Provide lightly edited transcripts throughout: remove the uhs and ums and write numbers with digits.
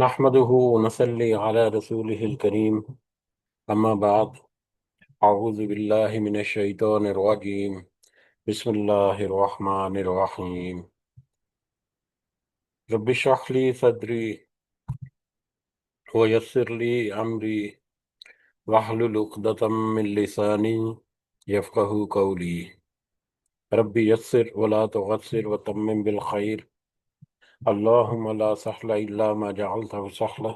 نحمده ونصلي على رسوله الكريم أما بعد أعوذ بالله من الشيطان الرجيم بسم الله الرحمن الرحيم رب اشرح لي صدري ويسر لي أمري واحلل عقدة من لساني يفقه قولي رب يسر ولا تعسر وتمم بالخير اللهم لا سهل إلا ما جعلته سهلا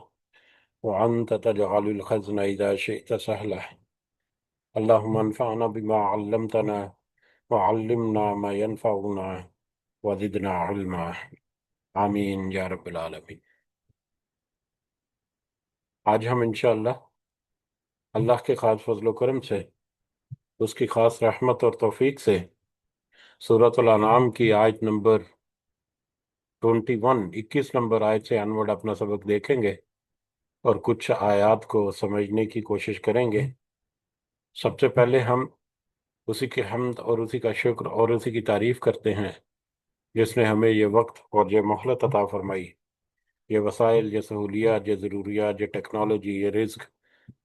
وأنت تجعل الحزن إذا شئت سهلا اللهم انفعنا بما علمتنا وعلمنا ما ينفعنا وزدنا علما آمین یا رب العالمین۔ آج ہم انشاءاللہ اللہ کے خاص فضل و کرم سے، اس کی خاص رحمت اور توفیق سے سورۃ الانعام کی آیت نمبر 21 نمبر آیت سے انورڈ اپنا سبق دیکھیں گے اور کچھ آیات کو سمجھنے کی کوشش کریں گے۔ سب سے پہلے ہم اسی کی حمد اور اسی کا شکر اور اسی کی تعریف کرتے ہیں جس نے ہمیں یہ وقت اور یہ مہلت عطا فرمائی، یہ وسائل، یہ سہولیات، یہ ضروریات، یہ ٹیکنالوجی، یہ رزق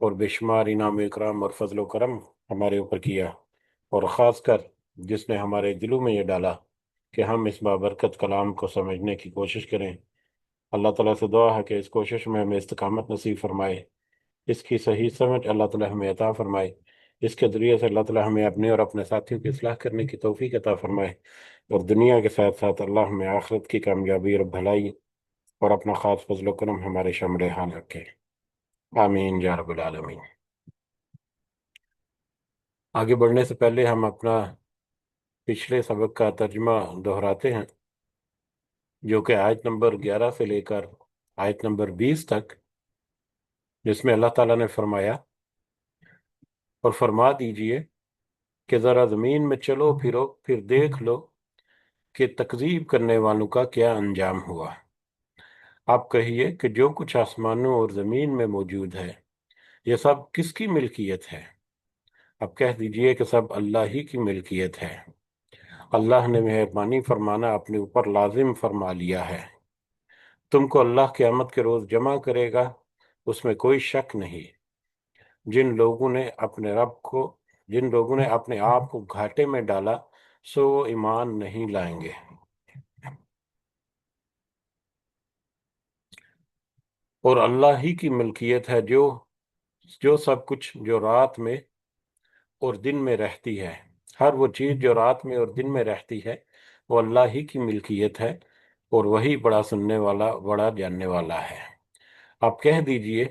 اور بے شمار انعام و اکرام اور فضل و کرم ہمارے اوپر کیا، اور خاص کر جس نے ہمارے دلوں میں یہ ڈالا کہ ہم اس بابرکت کلام کو سمجھنے کی کوشش کریں۔ اللہ تعالیٰ سے دعا ہے کہ اس کوشش میں ہمیں استقامت نصیب فرمائے، اس کی صحیح سمجھ اللہ تعالیٰ ہمیں عطا فرمائے، اس کے ذریعے سے اللہ تعالیٰ ہمیں اپنے اور اپنے ساتھیوں کی اصلاح کرنے کی توفیق عطا فرمائے، اور دنیا کے ساتھ ساتھ اللہ ہمیں آخرت کی کامیابی اور بھلائی اور اپنا خاص فضل و کرم ہمارے شامل حال رکھے، آمین یا رب العالمین۔ آگے بڑھنے سے پہلے ہم اپنا پچھلے سبق کا ترجمہ دہراتے ہیں، جو کہ آیت نمبر 11 سے لے کر آیت نمبر 20 تک، جس میں اللہ تعالیٰ نے فرمایا، اور فرما دیجئے کہ ذرا زمین میں چلو پھرو، پھر دیکھ لو کہ تکذیب کرنے والوں کا کیا انجام ہوا۔ آپ کہیے کہ جو کچھ آسمانوں اور زمین میں موجود ہے یہ سب کس کی ملکیت ہے؟ اب کہہ دیجئے کہ سب اللہ ہی کی ملکیت ہے۔ اللہ نے مہربانی فرمانا اپنے اوپر لازم فرما لیا ہے۔ تم کو اللہ قیامت کے روز جمع کرے گا، اس میں کوئی شک نہیں۔ جن لوگوں نے اپنے آپ کو گھاٹے میں ڈالا سو وہ ایمان نہیں لائیں گے۔ اور اللہ ہی کی ملکیت ہے جو سب کچھ جو رات میں اور دن میں رہتی ہے، ہر وہ چیز جو رات میں اور دن میں رہتی ہے وہ اللہ ہی کی ملکیت ہے، اور وہی بڑا سننے والا، بڑا جاننے والا ہے۔ آپ کہہ دیجئے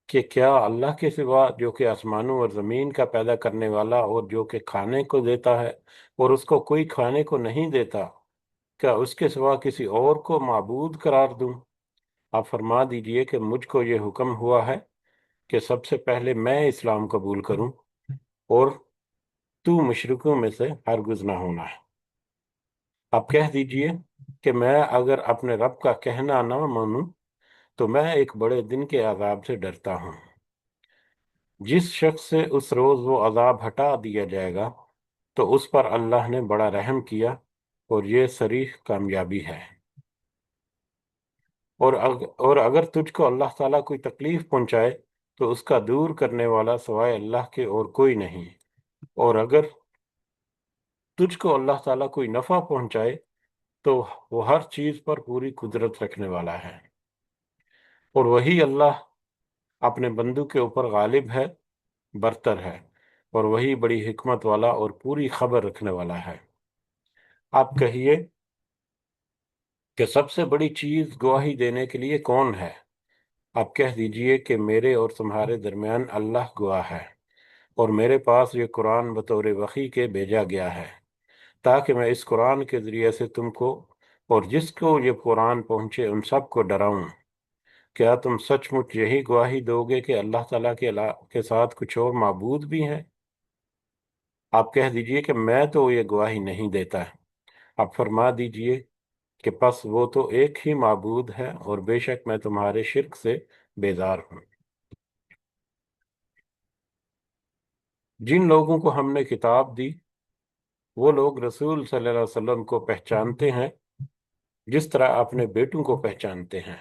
کہ کیا اللہ کے سوا، جو کہ آسمانوں اور زمین کا پیدا کرنے والا اور جو کہ کھانے کو دیتا ہے اور اس کو کوئی کھانے کو نہیں دیتا، کیا اس کے سوا کسی اور کو معبود قرار دوں؟ آپ فرما دیجئے کہ مجھ کو یہ حکم ہوا ہے کہ سب سے پہلے میں اسلام قبول کروں، اور تو مشرکوں میں سے ہرگز نہ ہونا ہے۔ آپ کہہ دیجئے کہ میں اگر اپنے رب کا کہنا نہ مانوں تو میں ایک بڑے دن کے عذاب سے ڈرتا ہوں۔ جس شخص سے اس روز وہ عذاب ہٹا دیا جائے گا تو اس پر اللہ نے بڑا رحم کیا، اور یہ صریح کامیابی ہے۔ اور اگر تجھ کو اللہ تعالیٰ کوئی تکلیف پہنچائے تو اس کا دور کرنے والا سوائے اللہ کے اور کوئی نہیں، اور اگر تجھ کو اللہ تعالیٰ کوئی نفع پہنچائے تو وہ ہر چیز پر پوری قدرت رکھنے والا ہے، اور وہی اللہ اپنے بندوں کے اوپر غالب ہے، برتر ہے، اور وہی بڑی حکمت والا اور پوری خبر رکھنے والا ہے۔ آپ کہیے کہ سب سے بڑی چیز گواہی دینے کے لیے کون ہے؟ آپ کہہ دیجئے کہ میرے اور تمہارے درمیان اللہ گواہ ہے، اور میرے پاس یہ قرآن بطور وحی کے بھیجا گیا ہے تاکہ میں اس قرآن کے ذریعے سے تم کو اور جس کو یہ قرآن پہنچے ان سب کو ڈراؤں۔ کیا تم سچ مچ یہی گواہی دو گے کہ اللہ تعالیٰ کے ساتھ کچھ اور معبود بھی ہیں؟ آپ کہہ دیجئے کہ میں تو یہ گواہی نہیں دیتا۔ آپ فرما دیجئے کہ پس وہ تو ایک ہی معبود ہے، اور بے شک میں تمہارے شرک سے بیزار ہوں۔ جن لوگوں کو ہم نے کتاب دی وہ لوگ رسول صلی اللہ علیہ وسلم کو پہچانتے ہیں جس طرح اپنے بیٹوں کو پہچانتے ہیں۔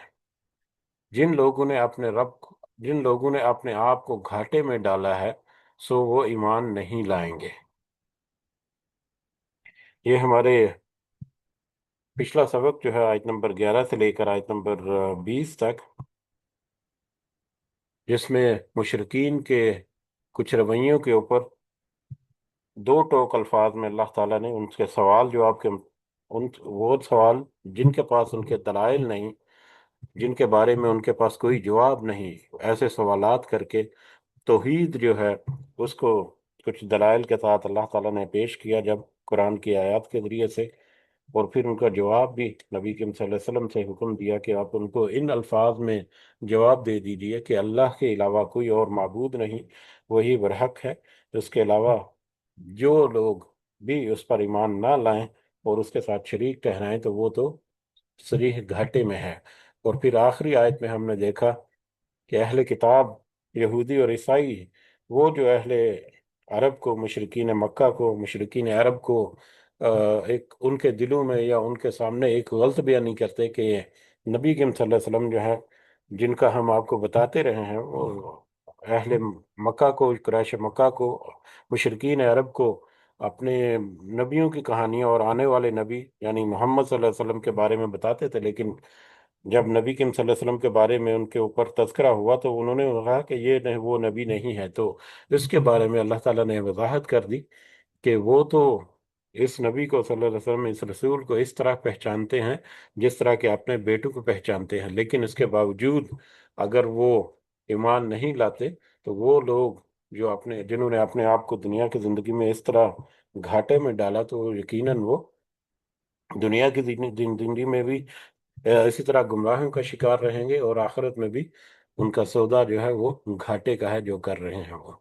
جن لوگوں نے اپنے آپ کو گھاٹے میں ڈالا ہے سو وہ ایمان نہیں لائیں گے۔ یہ ہمارے پچھلا سبق جو ہے آیت نمبر 11 سے لے کر آیت نمبر 20 تک، جس میں مشرکین کے کچھ رویوں کے اوپر دو ٹوک الفاظ میں اللہ تعالیٰ نے ان کے سوال جواب کے وہ سوال جن کے پاس ان کے دلائل نہیں، جن کے بارے میں ان کے پاس کوئی جواب نہیں، ایسے سوالات کر کے توحید جو ہے اس کو کچھ دلائل کے ساتھ اللہ تعالیٰ نے پیش کیا جب قرآن کی آیات کے ذریعے سے، اور پھر ان کا جواب بھی نبی کریم صلی اللہ علیہ وسلم سے حکم دیا کہ آپ ان کو ان الفاظ میں جواب دے دیجئے کہ اللہ کے علاوہ کوئی اور معبود نہیں، وہی برحق ہے۔ اس کے علاوہ جو لوگ بھی اس پر ایمان نہ لائیں اور اس کے ساتھ شریک ٹھہرائیں تو وہ تو صریح گھاٹے میں ہے۔ اور پھر آخری آیت میں ہم نے دیکھا کہ اہل کتاب یہودی اور عیسائی، وہ جو اہل عرب کو، مشرکین مکہ کو، مشرکین عرب کو ایک ان کے دلوں میں یا ان کے سامنے ایک غلط بیانی کرتے کہ نبی کریم صلی اللہ علیہ وسلم جو ہے، جن کا ہم آپ کو بتاتے رہے ہیں، وہ اہل مکہ کو، قریش مکہ کو، مشرکین عرب کو اپنے نبیوں کی کہانیاں اور آنے والے نبی یعنی محمد صلی اللہ علیہ وسلم کے بارے میں بتاتے تھے، لیکن جب نبی کریم صلی اللہ علیہ وسلم کے بارے میں ان کے اوپر تذکرہ ہوا تو انہوں نے کہا کہ یہ وہ نبی نہیں ہے۔ تو اس کے بارے میں اللہ تعالیٰ نے وضاحت کر دی کہ وہ تو اس نبی کو صلی اللہ علیہ وسلم، اس رسول کو اس طرح پہچانتے ہیں جس طرح کہ اپنے بیٹوں کو پہچانتے ہیں، لیکن اس کے باوجود اگر وہ ایمان نہیں لاتے تو وہ لوگ جو جنہوں نے اپنے آپ کو دنیا کی زندگی میں اس طرح گھاٹے میں ڈالا تو یقیناً وہ دنیا کی زندگی میں بھی اسی طرح گمراہوں کا شکار رہیں گے، اور آخرت میں بھی ان کا سودا جو ہے وہ گھاٹے کا ہے جو کر رہے ہیں وہ۔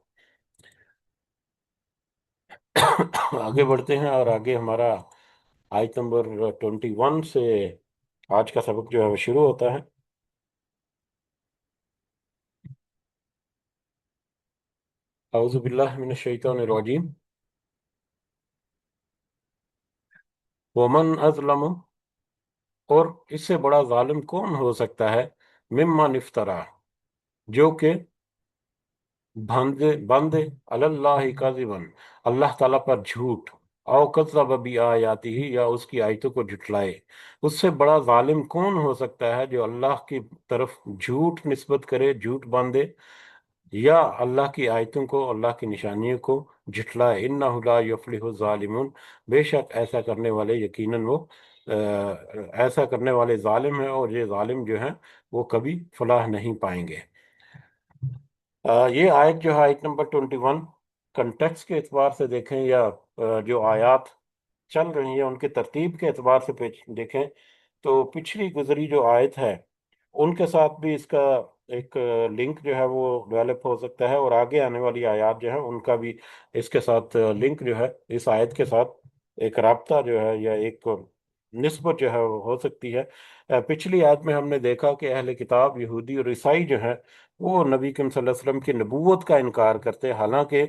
آگے بڑھتے ہیں، اور آگے ہمارا آیت نمبر 21 سے آج کا سبق جو ہے وہ شروع ہوتا ہے۔ اعوذ باللہ من الشیطان الرجیم۔ ومن اظلم، اور اس سے بڑا ظالم کون ہو سکتا ہے، ممن افترا، جو کہ باندھے اللہ کاذبا، اللہ تعالیٰ پر جھوٹ، او کذب بآیاتہ، یا اس کی آیتوں کو جھٹلائے۔ اس سے بڑا ظالم کون ہو سکتا ہے جو اللہ کی طرف جھوٹ نسبت کرے، جھوٹ باندھے، یا اللہ کی آیتوں کو، اللہ کی نشانیوں کو جھٹلائے۔ انہ لا یفلح الظالمون، بے شک ایسا کرنے والے یقیناً وہ ایسا کرنے والے ظالم ہیں، اور یہ ظالم جو ہیں وہ کبھی فلاح نہیں پائیں گے۔ یہ آیت جو ہے آیت نمبر 21، کنٹیکس کے اعتبار سے دیکھیں یا جو آیات چل رہی ہیں ان کے ترتیب کے اعتبار سے دیکھیں تو پچھلی گزری جو آیت ہے ان کے ساتھ بھی اس کا ایک لنک جو ہے وہ ڈیولپ ہو سکتا ہے، اور آگے آنے والی آیات جو ہیں ان کا بھی اس کے ساتھ لنک جو ہے، اس آیت کے ساتھ ایک رابطہ جو ہے یا ایک نسبت جو ہے وہ ہو سکتی ہے۔ پچھلی آیت میں ہم نے دیکھا کہ اہل کتاب یہودی اور عیسائی جو ہیں وہ نبی کریم صلی اللہ علیہ وسلم کی نبوت کا انکار کرتے، حالانکہ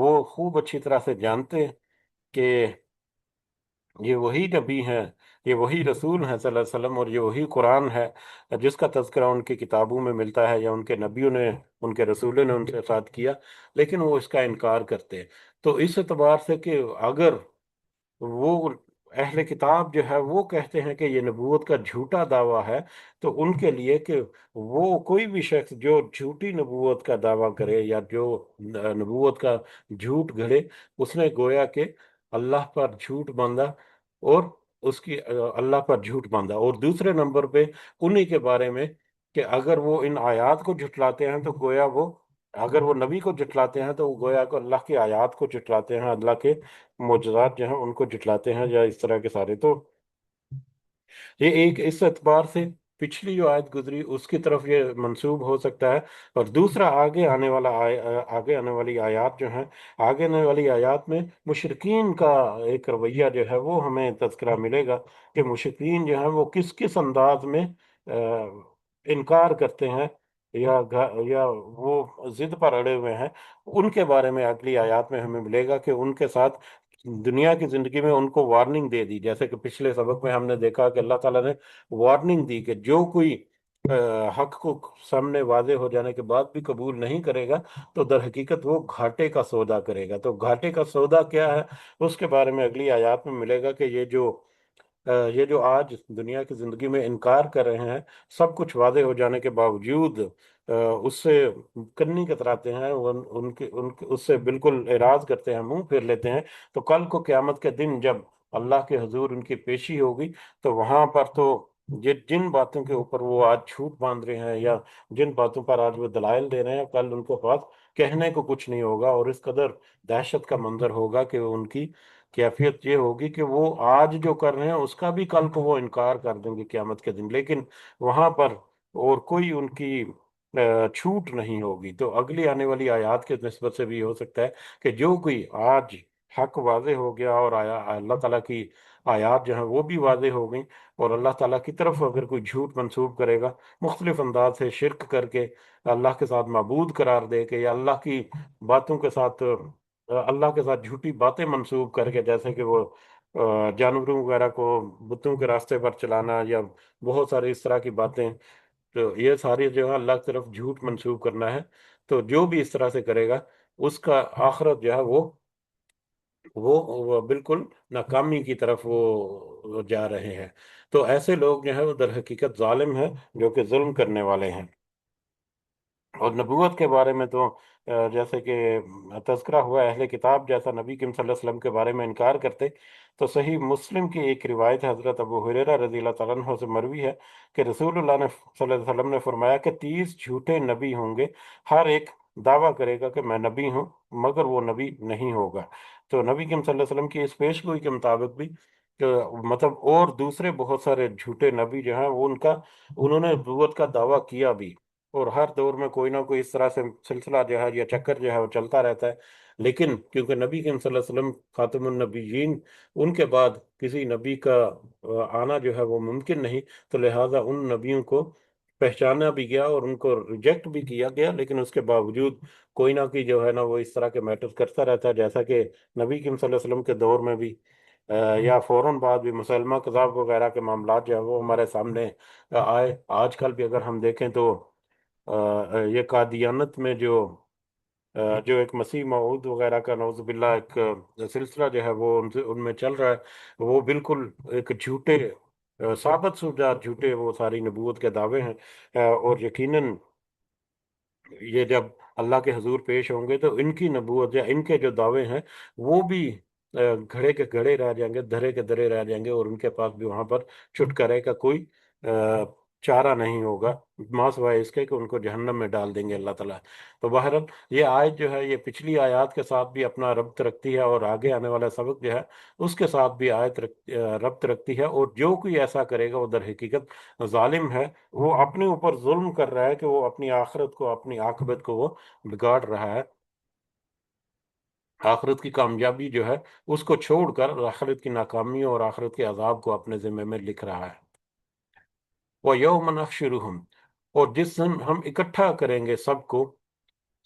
وہ خوب اچھی طرح سے جانتے کہ یہ وہی نبی ہیں، یہ وہی رسول ہیں صلی اللہ علیہ وسلم، اور یہ وہی قرآن ہے جس کا تذکرہ ان کی کتابوں میں ملتا ہے یا ان کے نبیوں نے، ان کے رسولوں نے ان کے ساتھ کیا، لیکن وہ اس کا انکار کرتے۔ تو اس اعتبار سے کہ اگر وہ اہل کتاب جو ہے وہ کہتے ہیں کہ یہ نبوت کا جھوٹا دعویٰ ہے، تو ان کے لیے کہ وہ کوئی بھی شخص جو جھوٹی نبوت کا دعویٰ کرے یا جو نبوت کا جھوٹ گھڑے، اس نے گویا کہ اللہ پر جھوٹ باندھا، اور اس کی اللہ پر جھوٹ باندھا، اور دوسرے نمبر پہ انہی کے بارے میں کہ اگر وہ ان آیات کو جھٹلاتے ہیں تو گویا وہ، اگر وہ نبی کو جھٹلاتے ہیں تو وہ گویا کہ اللہ کی آیات کو جھٹلاتے ہیں، اللہ کے معجزات جو ہیں ان کو جھٹلاتے ہیں، یا اس طرح کے سارے۔ تو یہ ایک اس اعتبار سے پچھلی جو آیت گزری اس کی طرف یہ منسوب ہو سکتا ہے، اور دوسرا آگے آنے والی آیات جو ہیں، آگے آنے والی آیات میں مشرکین کا ایک رویہ جو ہے وہ ہمیں تذکرہ ملے گا کہ مشرکین جو ہیں وہ کس کس انداز میں انکار کرتے ہیں یا وہ ضد پر اڑے ہوئے ہیں۔ ان کے بارے میں اگلی آیات میں ہمیں ملے گا کہ ان کے ساتھ دنیا کی زندگی میں ان کو وارننگ دے دی، جیسے کہ پچھلے سبق میں ہم نے دیکھا کہ اللہ تعالیٰ نے وارننگ دی کہ جو کوئی حق کو سامنے واضح ہو جانے کے بعد بھی قبول نہیں کرے گا تو در حقیقت وہ گھاٹے کا سودا کرے گا۔ تو گھاٹے کا سودا کیا ہے اس کے بارے میں اگلی آیات میں ملے گا کہ یہ جو آج دنیا کی زندگی میں انکار کر رہے ہیں، سب کچھ واضح ہو جانے کے باوجود اس سے کنی کتراتے ہیں، اس سے بالکل اعراض کرتے ہیں، منہ پھیر لیتے ہیں، تو کل کو قیامت کے دن جب اللہ کے حضور ان کی پیشی ہوگی تو وہاں پر تو یہ جن باتوں کے اوپر وہ آج جھوٹ باندھ رہے ہیں یا جن باتوں پر آج وہ دلائل دے رہے ہیں، کل ان کو پاس کہنے کو کچھ نہیں ہوگا، اور اس قدر دہشت کا منظر ہوگا کہ ان کی کیفیت یہ ہوگی کہ وہ آج جو کر رہے ہیں اس کا بھی کل کو وہ انکار کر دیں گے قیامت کے دن، لیکن وہاں پر اور کوئی ان کی چھوٹ نہیں ہوگی۔ تو اگلی آنے والی آیات کے نسبت سے بھی ہو سکتا ہے کہ جو کوئی آج حق واضح ہو گیا اور اللہ تعالیٰ کی آیات جو ہیں وہ بھی واضح ہو گئیں، اور اللہ تعالیٰ کی طرف اگر کوئی جھوٹ منسوب کرے گا مختلف انداز سے، شرک کر کے، اللہ کے ساتھ معبود قرار دے کے، یا اللہ کی باتوں کے ساتھ اللہ کے ساتھ جھوٹی باتیں منسوب کر کے، جیسے کہ وہ جانوروں وغیرہ کو بتوں کے راستے پر چلانا یا بہت ساری اس طرح کی باتیں، تو یہ ساری جو ہے اللہ کی طرف جھوٹ منسوب کرنا ہے۔ تو جو بھی اس طرح سے کرے گا اس کا آخرت جو ہے وہ بالکل ناکامی کی طرف وہ جا رہے ہیں۔ تو ایسے لوگ جو ہیں وہ در حقیقت ظالم ہیں، جو کہ ظلم کرنے والے ہیں۔ اور نبوت کے بارے میں تو جیسے کہ تذکرہ ہوا، اہل کتاب جیسا نبی کریم صلی اللہ علیہ وسلم کے بارے میں انکار کرتے، تو صحیح مسلم کی ایک روایت ہے، حضرت ابو ہریرہ رضی اللہ تعالیٰ عنہ سے مروی ہے کہ رسول اللہ نے صلی اللہ علیہ وسلم نے فرمایا کہ 30 جھوٹے نبی ہوں گے، ہر ایک دعویٰ کرے گا کہ میں نبی ہوں، مگر وہ نبی نہیں ہوگا۔ تو نبی کریم صلی اللہ علیہ وسلم کی اس پیش گوئی کے مطابق بھی کہ مطلب اور دوسرے بہت سارے جھوٹے نبی جو ہیں وہ انہوں نے نبوت کا دعویٰ کیا بھی، اور ہر دور میں کوئی نہ کوئی اس طرح سے سلسلہ جو ہے یا چکر جو ہے وہ چلتا رہتا ہے، لیکن کیونکہ نبی کریم صلی اللہ علیہ وسلم خاتم النبیین، ان کے بعد کسی نبی کا آنا جو ہے وہ ممکن نہیں، تو لہٰذا ان نبیوں کو پہچانا بھی گیا اور ان کو ریجیکٹ بھی کیا گیا، لیکن اس کے باوجود کوئی نہ کوئی جو ہے نا وہ اس طرح کے میٹر کرتا رہتا ہے، جیسا کہ نبی کریم صلی اللہ علیہ وسلم کے دور میں بھی یا فوراً بعد بھی مسلمہ کذاب وغیرہ کے معاملات جو ہیں وہ ہمارے سامنے آئے۔ آج کل بھی اگر ہم دیکھیں تو یہ قادیانت میں جو ایک مسیح موعود وغیرہ کا نعوذ باللہ ایک سلسلہ جو ہے وہ ان میں چل رہا ہے، وہ بالکل ایک جھوٹے ثابت شدہ جھوٹے وہ ساری نبوت کے دعوے ہیں، اور یقیناً یہ جب اللہ کے حضور پیش ہوں گے تو ان کی نبوت یا ان کے جو دعوے ہیں وہ بھی گھڑے کے گھڑے رہ جائیں گے، دھرے کے دھرے رہ جائیں گے، اور ان کے پاس بھی وہاں پر چھٹکارے کا کوئی چارہ نہیں ہوگا، ماں سوائے اس کے کہ ان کو جہنم میں ڈال دیں گے اللہ تعالیٰ۔ تو بہرحال یہ آیت جو ہے یہ پچھلی آیات کے ساتھ بھی اپنا ربط رکھتی ہے، اور آگے آنے والا سبق جو ہے اس کے ساتھ بھی ربط رکھتی ہے، اور جو کوئی ایسا کرے گا وہ در حقیقت ظالم ہے، وہ اپنے اوپر ظلم کر رہا ہے کہ وہ اپنی آخرت کو، اپنی عاقبت کو وہ بگاڑ رہا ہے، آخرت کی کامیابی جو ہے اس کو چھوڑ کر آخرت کی ناکامی اور آخرت کے عذاب کو اپنے ذمہ میں لکھ رہا ہے۔ وَيَوْمَ نَحْشُرُهُمْ، اور جس دن ہم اکٹھا کریں گے سب کو،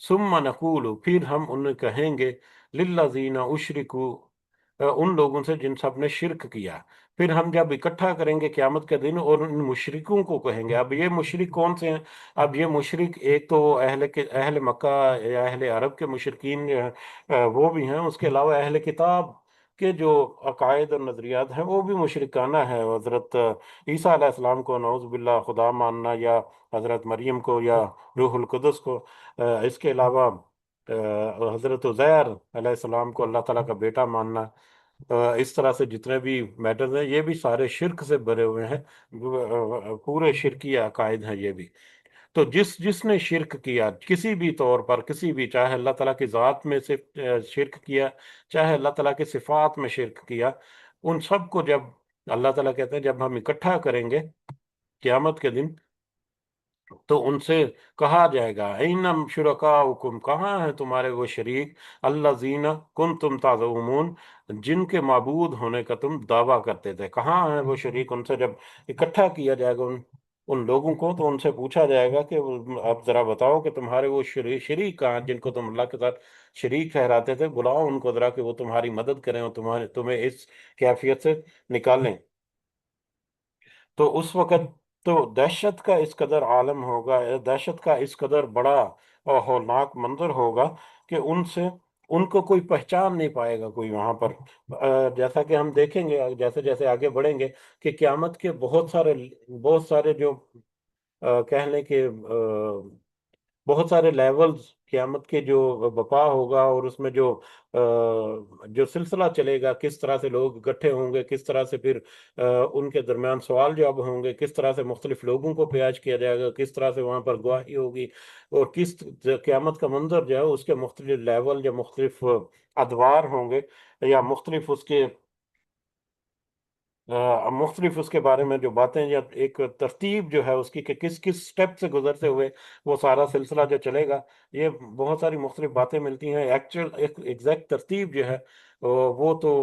ثم نقول، پھر ہم انہیں کہیں گے، للذین اشرکوا، ان لوگوں سے جن سب نے شرک کیا، پھر ہم جب اکٹھا کریں گے قیامت کے دن اور ان مشرکوں کو کہیں گے۔ اب یہ مشرک کون سے ہیں؟ اب یہ مشرک ایک تو وہ اہل مکہ یا اہل عرب کے مشرکین جو ہیں وہ بھی ہیں، اس کے علاوہ اہل کتاب کے جو عقائد اور نظریات ہیں وہ بھی مشرکانہ ہیں، حضرت عیسیٰ علیہ السلام کو نعوذ باللہ خدا ماننا، یا حضرت مریم کو، یا روح القدس کو، اس کے علاوہ حضرت عزیر علیہ السلام کو اللہ تعالیٰ کا بیٹا ماننا، اس طرح سے جتنے بھی میٹرز ہیں یہ بھی سارے شرک سے بھرے ہوئے ہیں، پورے شرکی عقائد ہیں یہ بھی۔ تو جس نے شرک کیا کسی بھی طور پر، کسی بھی، چاہے اللہ تعالیٰ کی ذات میں سے شرک کیا، چاہے اللہ تعالیٰ کی صفات میں شرک کیا، ان سب کو جب اللہ تعالیٰ کہتے ہیں جب ہم اکٹھا کریں گے قیامت کے دن، تو ان سے کہا جائے گا، اینم شرکاؤکم، کہاں ہیں تمہارے وہ شریک، الذین کنتم تزعمون، جن کے معبود ہونے کا تم دعویٰ کرتے تھے، کہاں ہیں وہ شریک؟ ان سے جب اکٹھا کیا جائے گا ان لوگوں کو، تو ان سے پوچھا جائے گا کہ آپ ذرا بتاؤ کہ تمہارے وہ شریک کہاں ہیں جن کو تم اللہ کے ساتھ شریک ٹھہراتے تھے، بلاؤ ان کو ذرا کہ وہ تمہاری مدد کریں اور تمہیں اس کیفیت سے نکالیں۔ تو اس وقت تو دہشت کا اس قدر عالم ہوگا، دہشت کا اس قدر بڑا اور ہولناک منظر ہوگا کہ ان سے ان کو کوئی پہچان نہیں پائے گا کوئی وہاں پر۔ جیسا کہ ہم دیکھیں گے جیسے جیسے آگے بڑھیں گے کہ قیامت کے بہت سارے جو کہہ لیں کہ بہت سارے لیولز قیامت کے جو بپا ہوگا، اور اس میں جو سلسلہ چلے گا، کس طرح سے لوگ اکٹھے ہوں گے، کس طرح سے پھر ان کے درمیان سوال جواب ہوں گے، کس طرح سے مختلف لوگوں کو پیش کیا جائے گا، کس طرح سے وہاں پر گواہی ہوگی، اور کس قیامت کا منظر جو ہے اس کے مختلف لیول یا مختلف ادوار ہوں گے، یا مختلف اس کے بارے میں جو باتیں، یا ایک ترتیب جو ہے اس کی کہ کس کس سٹیپ سے گزرتے ہوئے وہ سارا سلسلہ جو چلے گا، یہ بہت ساری مختلف باتیں ملتی ہیں۔ ایکچوئل ایک ایگزیکٹ ترتیب جو ہے وہ تو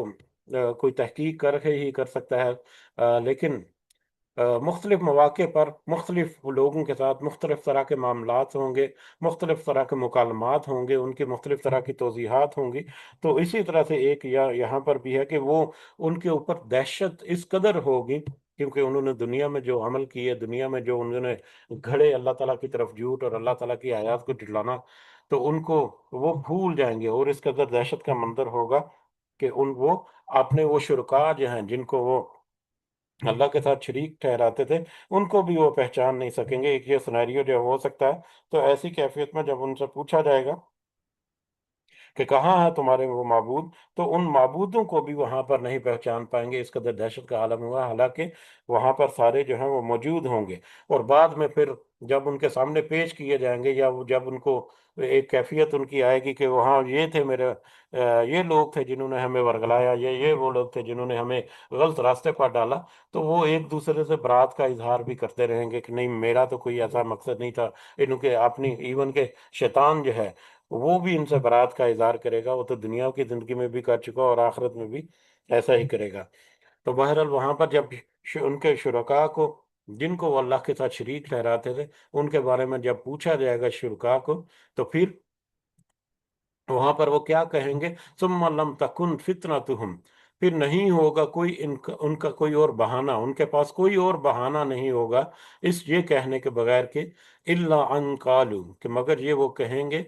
کوئی تحقیق کر کے ہی کر سکتا ہے، لیکن مختلف مواقع پر مختلف لوگوں کے ساتھ مختلف طرح کے معاملات ہوں گے، مختلف طرح کے مکالمات ہوں گے، ان کی مختلف طرح کی توضیحات ہوں گی۔ تو اسی طرح سے ایک یہاں پر بھی ہے کہ وہ ان کے اوپر دہشت اس قدر ہوگی، کیونکہ انہوں نے دنیا میں جو عمل کیے، دنیا میں جو انہوں نے گھڑے اللہ تعالیٰ کی طرف جھوٹ اور اللہ تعالیٰ کی آیات کو جھٹلانا، تو ان کو وہ بھول جائیں گے، اور اس قدر دہشت کا منظر ہوگا کہ وہ اپنے وہ شرکا جو ہیں جن کو وہ اللہ کے ساتھ شریک ٹھہراتے تھے، ان کو بھی وہ پہچان نہیں سکیں گے۔ ایک یہ سنیریو جو ہو سکتا ہے، تو ایسی کیفیت میں جب ان سے پوچھا جائے گا کہ کہاں ہے تمہارے وہ معبود، تو ان معبودوں کو بھی وہاں پر نہیں پہچان پائیں گے، اس قدر دہشت کا عالم ہوا، حالانکہ وہاں پر سارے جو ہیں وہ موجود ہوں گے۔ اور بعد میں پھر جب ان کے سامنے پیش کیے جائیں گے، یا جب ان کو ایک کیفیت ان کی آئے گی کہ وہاں یہ تھے یہ لوگ تھے جنہوں نے ہمیں ورگلایا، یہ وہ لوگ تھے جنہوں نے ہمیں غلط راستے پر ڈالا، تو وہ ایک دوسرے سے برات کا اظہار بھی کرتے رہیں گے کہ نہیں، میرا تو کوئی ایسا مقصد نہیں تھا، ان کے اپنی ایون کے شیطان جو ہے وہ بھی ان سے برات کا اظہار کرے گا، وہ تو دنیا کی زندگی میں بھی کر چکا اور آخرت میں بھی ایسا ہی کرے گا۔ تو بہرحال وہاں پر جب ان کے شرکاء کو، جن کو وہ اللہ کے ساتھ شریک ٹھہراتے تھے، ان کے بارے میں جب پوچھا جائے گا شرکاء کو، تو پھر وہاں پر وہ کیا کہیں گے؟ ثم لم تکن فتنتہم، پھر نہیں ہوگا کوئی ان کا کوئی اور بہانہ، ان کے پاس کوئی اور بہانہ نہیں ہوگا اس یہ کہنے کے بغیر کہ الا ان قالوا، کہ مگر یہ وہ کہیں گے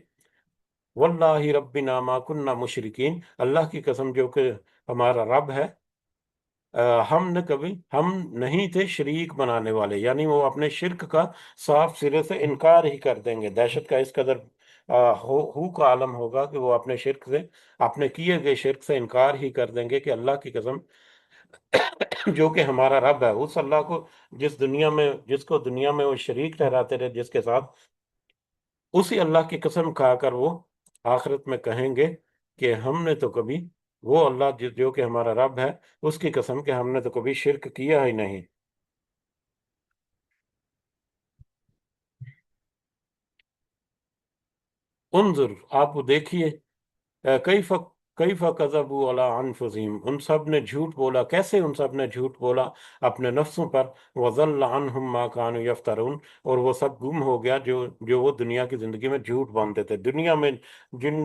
واللہ ربنا ما کننا مشرکین، اللہ کی قسم جو کہ ہمارا رب ہے، ہم نہیں تھے شریک بنانے والے، یعنی وہ اپنے شرک کا صاف سرے سے انکار ہی کر دیں گے۔ دہشت کا اس قدر ہو کا عالم ہوگا کہ وہ اپنے شرک سے، اپنے کیے گئے شرک سے انکار ہی کر دیں گے کہ اللہ کی قسم جو کہ ہمارا رب ہے، اس اللہ کو جس کو دنیا میں وہ شریک ٹھہراتے رہے، جس کے ساتھ، اسی اللہ کی قسم کھا کر وہ آخرت میں کہیں گے کہ ہم نے تو کبھی، وہ اللہ جو کہ ہمارا رب ہے، اس کی قسم کہ ہم نے تو کبھی شرک کیا ہی نہیں۔ انظر، آپ دیکھیے، کیف کیف کذبوا علی انفسہم، ان سب نے جھوٹ بولا، کیسے ان سب نے جھوٹ بولا اپنے نفسوں پر، وضل عنہم ما کانوا یفترون، اور وہ سب گم ہو گیا جو وہ دنیا کی زندگی میں جھوٹ باندھتے تھے۔ دنیا میں جن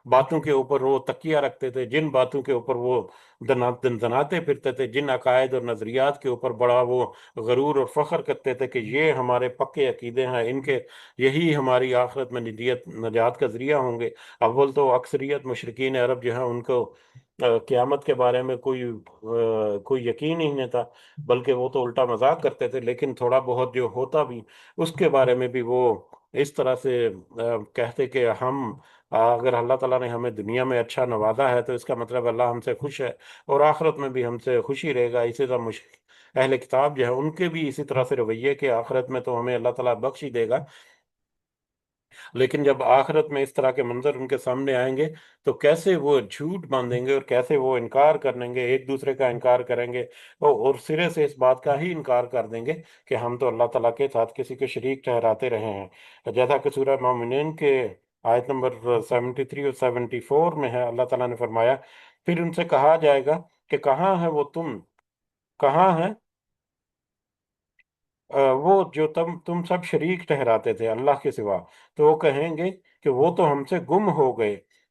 باتوں کے اوپر وہ تکیہ رکھتے تھے، جن باتوں کے اوپر وہ دناتے پھرتے تھے، جن عقائد اور نظریات کے اوپر بڑا وہ غرور اور فخر کرتے تھے کہ یہ ہمارے پکے عقیدے ہیں، یہی ہماری آخرت میں نجات کا ذریعہ ہوں گے۔ اول تو اکثریت مشرقین عرب جو ہیں ان کو قیامت کے بارے میں کوئی یقین ہی نہیں تھا، بلکہ وہ تو الٹا مذاق کرتے تھے، لیکن تھوڑا بہت جو ہوتا بھی اس کے بارے میں بھی وہ اس طرح سے کہتے کہ اگر اللہ تعالیٰ نے ہمیں دنیا میں اچھا نوازا ہے تو اس کا مطلب اللہ ہم سے خوش ہے، اور آخرت میں بھی ہم سے خوشی رہے گا۔ اسی طرح اہل کتاب جو ہے ان کے بھی اسی طرح سے رویے کہ آخرت میں تو ہمیں اللہ تعالیٰ بخش ہی دے گا، لیکن جب آخرت میں اس طرح کے منظر ان کے سامنے آئیں گے تو کیسے وہ جھوٹ باندھیں گے، اور کیسے وہ انکار کریں گے، ایک دوسرے کا انکار کریں گے، اور سرے سے اس بات کا ہی انکار کر دیں گے کہ ہم تو اللہ تعالیٰ کے ساتھ کسی کے شریک ٹھہراتے رہے ہیں۔ جیسا کہ سورہ مومنین کے آیت نمبر 73 اور 74 میں ہے، اللہ تعالیٰ نے فرمایا، پھر ان سے کہا جائے گا کہ کہاں ہے وہ کہاں ہے وہ جو تم سب شریک ٹھہراتے تھے اللہ کے سوا، تو وہ کہیں گے کہ وہ تو ہم سے گم ہو گئے۔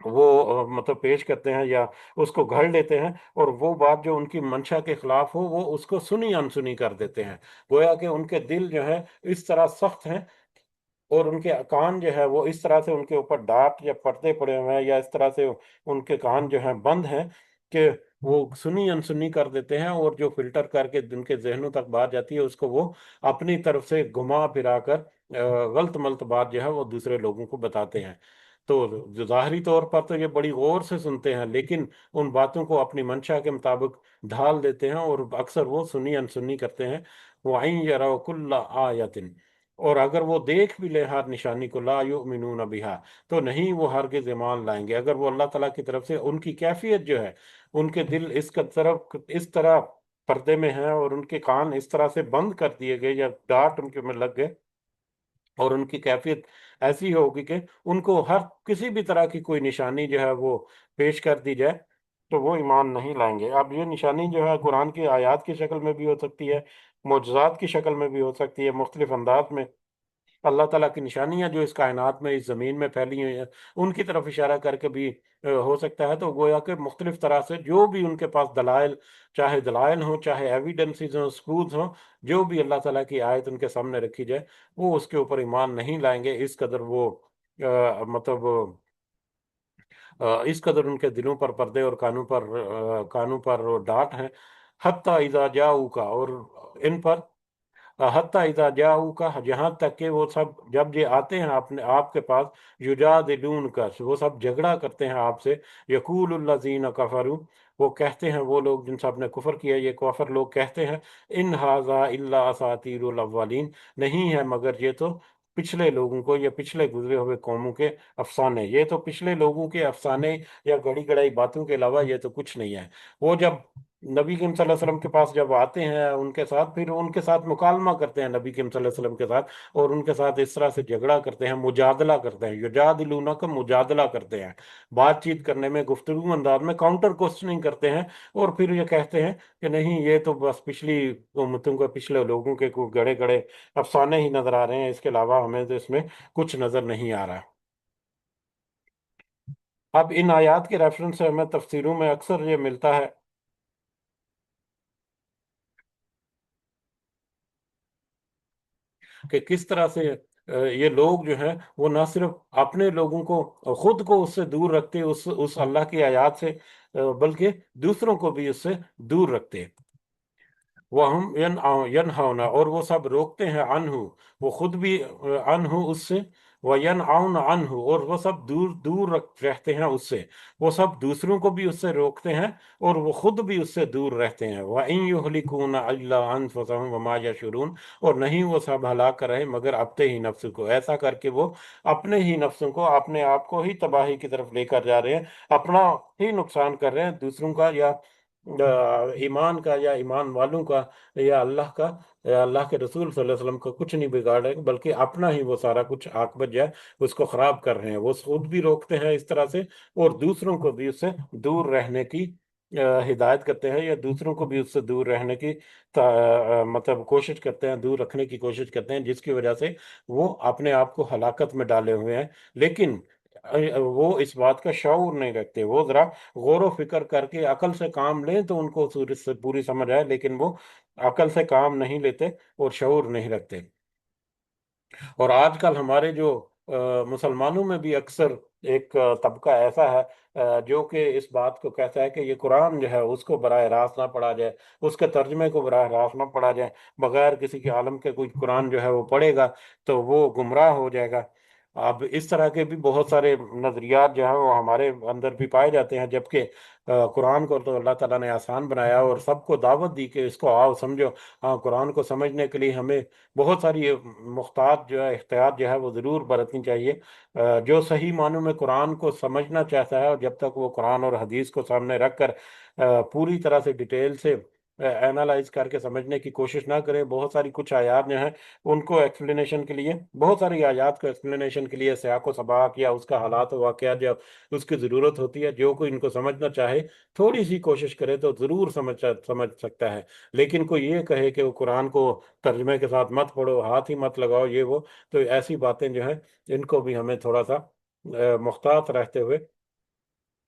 وہ مطلب پیش کرتے ہیں یا اس کو گھڑ لیتے ہیں، اور وہ بات جو ان کی منشا کے خلاف ہو وہ اس کو سنی انسنی کر دیتے ہیں۔ گویا کہ ان کے دل جو ہے اس طرح سخت ہیں، اور ان کے کان جو ہے وہ اس طرح سے ان کے اوپر ڈاٹ یا پردے پڑے ہوئے ہیں، یا اس طرح سے ان کے کان جو ہیں بند ہیں کہ وہ سنی انسنی کر دیتے ہیں، اور جو فلٹر کر کے ان کے ذہنوں تک بات جاتی ہے اس کو وہ اپنی طرف سے گھما پھرا کر غلط ملط بات جو ہے وہ دوسرے لوگوں کو بتاتے ہیں۔ تو جو ظاہری طور پر تو یہ بڑی غور سے سنتے ہیں، لیکن ان باتوں کو اپنی منشا کے مطابق ڈھال دیتے ہیں، اور اکثر وہ سنی انسنی کرتے ہیں۔ وَإِن يَرَوْا كُلَّ آيَةٍ، اور اگر وہ دیکھ بھی لیں ہر نشانی کو، لا یؤمنون بہا، تو نہیں وہ ہرگز ایمان لائیں گے۔ اگر وہ اللہ تعالیٰ کی طرف سے ان کی کیفیت جو ہے، ان کے دل اس کا طرف اس طرح پردے میں ہیں، اور ان کے کان اس طرح سے بند کر دیے گئے یا ڈاٹ ان کے میں لگ گئے، اور ان کی کیفیت ایسی ہوگی کہ ان کو ہر کسی بھی طرح کی کوئی نشانی جو ہے وہ پیش کر دی جائے تو وہ ایمان نہیں لائیں گے۔ اب یہ نشانی جو ہے قرآن کی آیات کی شکل میں بھی ہو سکتی ہے، معجزات کی شکل میں بھی ہو سکتی ہے، مختلف انداز میں اللہ تعالیٰ کی نشانیاں جو اس کائنات میں اس زمین میں پھیلی ہوئی ہیں ان کی طرف اشارہ کر کے بھی ہو سکتا ہے۔ تو گویا کہ مختلف طرح سے جو بھی ان کے پاس دلائل، چاہے دلائل ہوں، چاہے ایویڈنسز ہوں، ثبوت ہوں، جو بھی اللہ تعالیٰ کی آیت ان کے سامنے رکھی جائے وہ اس کے اوپر ایمان نہیں لائیں گے۔ اس قدر وہ مطلب اس قدر ان کے دلوں پر پردے اور کانوں پر ڈانٹ ہیں۔ حتیٰ اذا جاؤکا، اور ان پر حتیٰ اذا جاؤکا، جہاں تک کہ وہ سب جب یہ آتے ہیں اپنے آپ کے پاس، یجادلونکا، وہ سب جھگڑا کرتے ہیں آپ سے، یقول الذین کفروا، وہ کہتے ہیں وہ لوگ جن سب نے کفر کیا، یہ کافر لوگ کہتے ہیں، ان ھذا الا اساطیر الاولین، نہیں ہے مگر یہ تو پچھلے لوگوں کو یا پچھلے گزرے ہوئے قوموں کے افسانے، یہ تو پچھلے لوگوں کے افسانے یا گڑی گڑائی باتوں کے علاوہ یہ تو کچھ نہیں ہے۔ وہ جب نبی کریم صلی اللہ علیہ وسلم کے پاس جب آتے ہیں ان کے ساتھ، پھر ان کے ساتھ مکالمہ کرتے ہیں نبی کریم صلی اللہ علیہ وسلم کے ساتھ، اور ان کے ساتھ اس طرح سے جھگڑا کرتے ہیں، مجادلہ کرتے ہیں، یجادلون کا مجادلہ کرتے ہیں، بات چیت کرنے میں گفتگو انداز میں کاؤنٹر کوسچننگ کرتے ہیں، اور پھر یہ کہتے ہیں کہ نہیں یہ تو بس پچھلی امتوں کے پچھلے لوگوں کے کوئی گڑے گڑے افسانے ہی نظر آ رہے ہیں، اس کے علاوہ ہمیں تو اس میں کچھ نظر نہیں آ رہا۔ اب ان آیات کے ریفرنس سے ہمیں تفسیروں میں اکثر یہ ملتا ہے کہ کس طرح سے یہ لوگ جو ہیں وہ نہ صرف اپنے لوگوں کو خود کو اس سے دور رکھتے اس اللہ کی آیات سے، بلکہ دوسروں کو بھی اس سے دور رکھتے۔ وَهُمْ يَنْهَوْنَ، اور وہ سب روکتے ہیں، عنہ، وہ خود بھی عنہ اس سے، وَيَنْعَوْنَ عَنْهُ، اور وہ سب دور دور رہتے ہیں اس سے، وہ سب دوسروں کو بھی اس سے روکتے ہیں اور وہ خود بھی اس سے دور رہتے ہیں۔ وَإِن يُهْلِكُونَ إِلَّا أَنفُسَهُمْ وَمَا يَشْعُرُونَ، اور نہیں وہ سب ہلاک کر رہے مگر اپنے ہی نفس کو، ایسا کر کے وہ اپنے ہی نفسوں کو، اپنے آپ کو ہی تباہی کی طرف لے کر جا رہے ہیں، اپنا ہی نقصان کر رہے ہیں، دوسروں کا یا ایمان کا یا ایمان والوں کا یا اللہ کا یا اللہ کے رسول صلی اللہ علیہ وسلم کا کچھ نہیں بگاڑ رہے، بلکہ اپنا ہی وہ سارا کچھ عاقبت جو ہے اس کو خراب کر رہے ہیں۔ وہ خود بھی روکتے ہیں اس طرح سے، اور دوسروں کو بھی اس سے دور رہنے کی ہدایت کرتے ہیں، یا دوسروں کو بھی اس سے دور رہنے کی مطلب کوشش کرتے ہیں، دور رکھنے کی کوشش کرتے ہیں، جس کی وجہ سے وہ اپنے آپ کو ہلاکت میں ڈالے ہوئے ہیں، لیکن وہ اس بات کا شعور نہیں رکھتے۔ وہ ذرا غور و فکر کر کے عقل سے کام لیں تو ان کو سورج سے پوری سمجھ آئے، لیکن وہ عقل سے کام نہیں لیتے اور شعور نہیں رکھتے۔ اور آج کل ہمارے جو مسلمانوں میں بھی اکثر ایک طبقہ ایسا ہے جو کہ اس بات کو کہتا ہے کہ یہ قرآن جو ہے اس کو براہ راست نہ پڑھا جائے، اس کے ترجمے کو براہ راست نہ پڑھا جائے، بغیر کسی کے عالم کے کوئی قرآن جو ہے وہ پڑھے گا تو وہ گمراہ ہو جائے گا۔ اب اس طرح کے بھی بہت سارے نظریات جو ہیں وہ ہمارے اندر بھی پائے جاتے ہیں، جبکہ قرآن کو تو اللہ تعالیٰ نے آسان بنایا اور سب کو دعوت دی کہ اس کو آؤ سمجھو۔ ہاں، قرآن کو سمجھنے کے لیے ہمیں بہت ساری محتاط جو ہے احتیاط جو ہے وہ ضرور برتنی چاہیے۔ جو صحیح معنوں میں قرآن کو سمجھنا چاہتا ہے، اور جب تک وہ قرآن اور حدیث کو سامنے رکھ کر پوری طرح سے ڈیٹیل سے اینالائز کر کے سمجھنے کی کوشش نہ کرے، بہت ساری کچھ آیات جو ہیں ان کو ایکسپلینیشن کے لیے، بہت ساری آیات کو ایکسپلینیشن کے لیے سیاق و سباق یا اس کا حالات و واقعات جب اس کی ضرورت ہوتی ہے، جو کوئی ان کو سمجھنا چاہے تھوڑی سی کوشش کرے تو ضرور سمجھ سکتا ہے۔ لیکن کوئی یہ کہے کہ وہ قرآن کو ترجمے کے ساتھ مت پڑھو، ہاتھ ہی مت لگاؤ، یہ وہ، تو ایسی باتیں جو ہیں ان کو بھی ہمیں تھوڑا سا محتاط رہتے ہوئے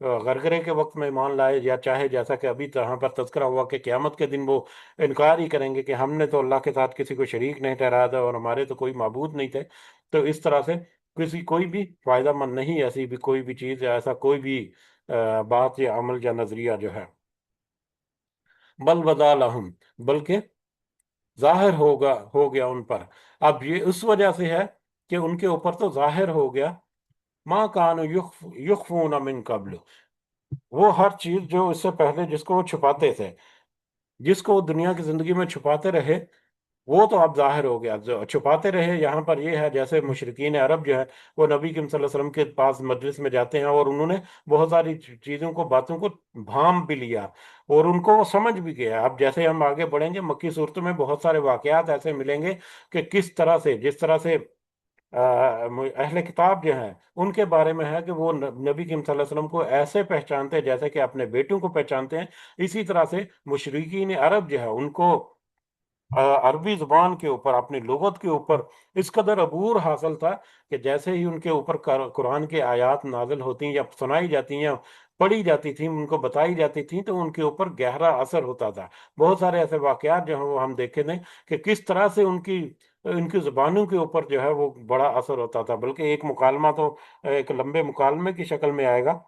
غرغرے کے وقت میں ایمان لائے، یا چاہے جیسا کہ ابھی یہاں پر تذکرہ ہوا کہ قیامت کے دن وہ انکار ہی کریں گے کہ ہم نے تو اللہ کے ساتھ کسی کو شریک نہیں ٹھہرایا تھا اور ہمارے تو کوئی معبود نہیں تھے، تو اس طرح سے کوئی بھی فائدہ مند نہیں، ایسی بھی کوئی بھی چیز یا ایسا کوئی بھی بات یا عمل یا نظریہ جو ہے۔ بل بدا لہم، بلکہ ظاہر ہو گیا ان پر۔ اب یہ اس وجہ سے ہے کہ ان کے اوپر تو ظاہر ہو گیا، ما کانوا یخفون من قبل، وہ ہر چیز جو اس سے پہلے جس کو وہ چھپاتے تھے، جس کو وہ دنیا کی زندگی میں چھپاتے رہے، وہ تو اب ظاہر ہو گیا۔ جو چھپاتے رہے یہاں پر یہ ہے جیسے مشرکین عرب جو ہے وہ نبی کریم صلی اللہ علیہ وسلم کے پاس مجلس میں جاتے ہیں اور انہوں نے بہت ساری چیزوں کو، باتوں کو بھام بھی لیا اور ان کو وہ سمجھ بھی گیا۔ اب جیسے ہم آگے بڑھیں گے مکی صورتوں میں بہت سارے واقعات ایسے ملیں گے کہ کس طرح سے، جس طرح سے اہل کتاب جو ہیں ان کے بارے میں ہے کہ وہ نبی کریم صلی اللہ علیہ وسلم کو ایسے پہچانتے ہیں جیسے کہ اپنے بیٹوں کو پہچانتے ہیں، اسی طرح سے مشرکین عرب جو ہے ان کو عربی زبان کے اوپر، اپنی لغت کے اوپر اس قدر عبور حاصل تھا کہ جیسے ہی ان کے اوپر قرآن کے آیات نازل ہوتی یا سنائی جاتی یا پڑھی جاتی تھیں، ان کو بتائی جاتی تھیں، تو ان کے اوپر گہرا اثر ہوتا تھا۔ بہت سارے ایسے واقعات جو ہیں وہ ہم دیکھے تھے کہ کس طرح سے ان کی زبانوں کے اوپر جو ہے وہ بڑا اثر ہوتا تھا۔ بلکہ ایک مکالمہ تو ایک لمبے مکالمے کی شکل میں آئے گا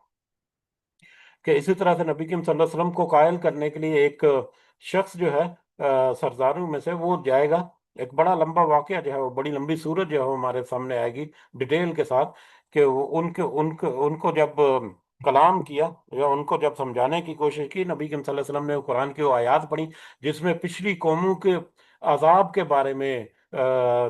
کہ اسی طرح سے نبی کریم صلی اللہ علیہ وسلم کو قائل کرنے کے لیے ایک شخص جو ہے سرداروں میں سے وہ جائے گا۔ ایک بڑا لمبا واقعہ جو ہے، وہ بڑی لمبی صورت جو ہے وہ ہمارے سامنے آئے گی ڈیٹیل کے ساتھ، کہ ان کو جب کلام کیا یا ان کو جب سمجھانے کی کوشش کی، نبی کریم صلی اللہ علیہ وسلم نے وہ قرآن کی وہ آیات پڑھی جس میں پچھلی قوموں کے عذاب کے بارے میں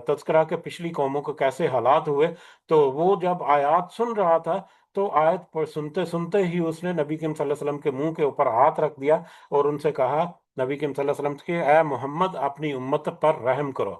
تذکرہ، کے پچھلی قوموں کو کیسے حالات ہوئے، تو وہ جب آیات سن رہا تھا تو آیت پر سنتے سنتے ہی اس نے نبی کریم صلی اللہ علیہ وسلم کے منہ کے اوپر ہاتھ رکھ دیا اور ان سے کہا، نبی کریم صلی اللہ علیہ وسلم کے، اے محمد اپنی امت پر رحم کرو۔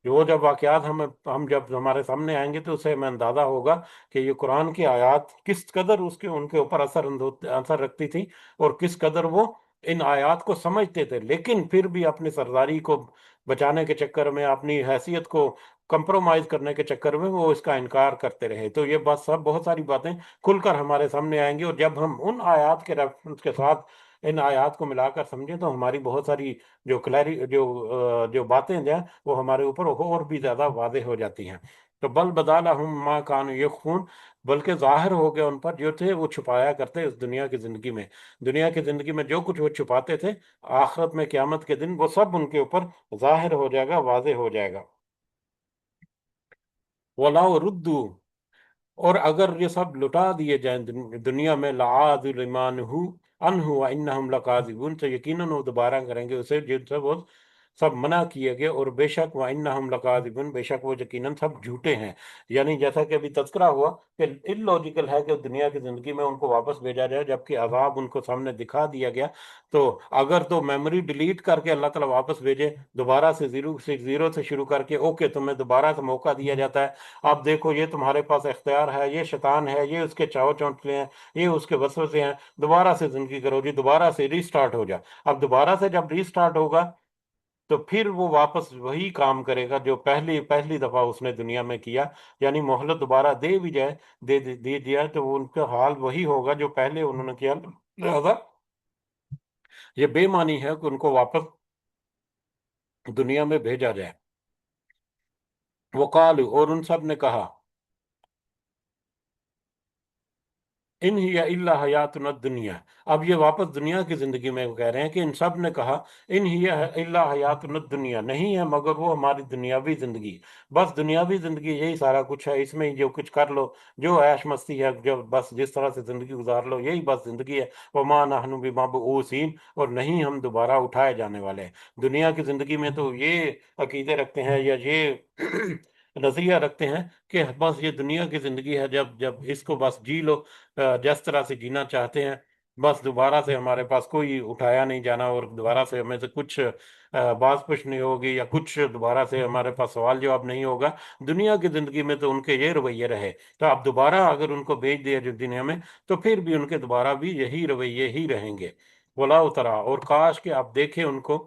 وہ جب واقعات ہم جب ہمارے سامنے آئیں گے تو اسے ہمیں اندازہ ہوگا کہ یہ قرآن کی آیات کس قدر ان کے اوپر اثر رکھتی تھی اور کس قدر وہ ان آیات کو سمجھتے تھے، لیکن پھر بھی اپنی سرداری کو بچانے کے چکر میں، اپنی حیثیت کو کمپرومائز کرنے کے چکر میں وہ اس کا انکار کرتے رہے۔ تو یہ بات سب، بہت ساری باتیں کھل کر ہمارے سامنے آئیں گی، اور جب ہم ان آیات کے ریفرنس کے ساتھ ان آیات کو ملا کر سمجھیں تو ہماری بہت ساری جو باتیں جو ہیں وہ ہمارے اوپر اور بھی زیادہ واضح ہو جاتی ہیں۔ تو بل بدا لہم ما کانوا یخفون، بلکہ ظاہر ہو گیا ان پر جو تھے وہ چھپایا کرتے اس دنیا کی زندگی میں۔ دنیا کی زندگی میں جو کچھ وہ چھپاتے تھے، آخرت میں قیامت کے دن وہ سب ان کے اوپر ظاہر ہو جائے گا، واضح ہو جائے گا۔ وَلَوْ رُدُّوا، اور اگر یہ سب لٹا دیے جائیں دنیا میں، لعاد لمان عنہ وانہم لکاذبون، تو یقیناً وہ دوبارہ کریں گے اسے جن سے وہ سب منع کیے گئے، اور بے شک وانہم لکاذبون، بے شک وہ یقیناً سب جھوٹے ہیں۔ یعنی جیسا کہ ابھی تذکرہ ہوا کہ ان لوجیکل ہے کہ دنیا کی زندگی میں ان کو واپس بھیجا جائے جبکہ عذاب ان کو سامنے دکھا دیا گیا، تو اگر تو میموری ڈیلیٹ کر کے اللہ تعالیٰ واپس بھیجے دوبارہ سے زیرو سے شروع کر کے، اوکے تمہیں دوبارہ سے موقع دیا جاتا ہے، اب دیکھو یہ تمہارے پاس اختیار ہے، یہ شیطان ہے، یہ اس کے چاو چونچلے ہیں، یہ اس کے وسوسے ہیں، دوبارہ سے زندگی کرو جی، دوبارہ سے ری سٹارٹ ہو جا۔ اب دوبارہ سے جب ری سٹارٹ ہوگا تو پھر وہ واپس وہی کام کرے گا جو پہلی دفعہ اس نے دنیا میں کیا، یعنی مہلت دوبارہ دے بھی جائے، دے دیا تو وہ ان کا حال وہی ہوگا جو پہلے انہوں نے کیا۔ لہذا یہ بے معنی ہے کہ ان کو واپس دنیا میں بھیجا جائے۔ وقالو، اور ان سب نے کہا، ان ہی الا حیاتنا الدنیا، اب یہ واپس دنیا کی زندگی میں وہ کہہ رہے ہیں کہ ان سب نے کہا، ان ہی الا حیاتنا الدنیا، نہیں ہے مگر وہ ہماری دنیاوی زندگی، بس دنیاوی زندگی یہی سارا کچھ ہے، اس میں ہی جو کچھ کر لو، جو عیش مستی ہے، جو بس جس طرح سے زندگی گزار لو، یہی بس زندگی ہے۔ وما نحن بمبعوثین، اور نہیں ہم دوبارہ اٹھائے جانے والے ہیں۔ دنیا کی زندگی میں تو یہ عقیدے رکھتے ہیں یا یہ نظریہ رکھتے ہیں کہ بس یہ دنیا کی زندگی ہے، جب جب اس کو بس جی لو جس طرح سے جینا چاہتے ہیں، بس دوبارہ سے ہمارے پاس کوئی اٹھایا نہیں جانا، اور دوبارہ سے ہمیں سے کچھ باز پوچھ نہیں ہوگی، یا کچھ دوبارہ سے ہمارے پاس سوال جواب نہیں ہوگا۔ دنیا کی زندگی میں تو ان کے یہ رویے رہے، تو اب دوبارہ اگر ان کو بھیج دیا جو دنیا میں، تو پھر بھی ان کے دوبارہ بھی یہی رویے ہی رہیں گے۔ ولا اترا، اور کاش کہ آپ دیکھیں ان کو،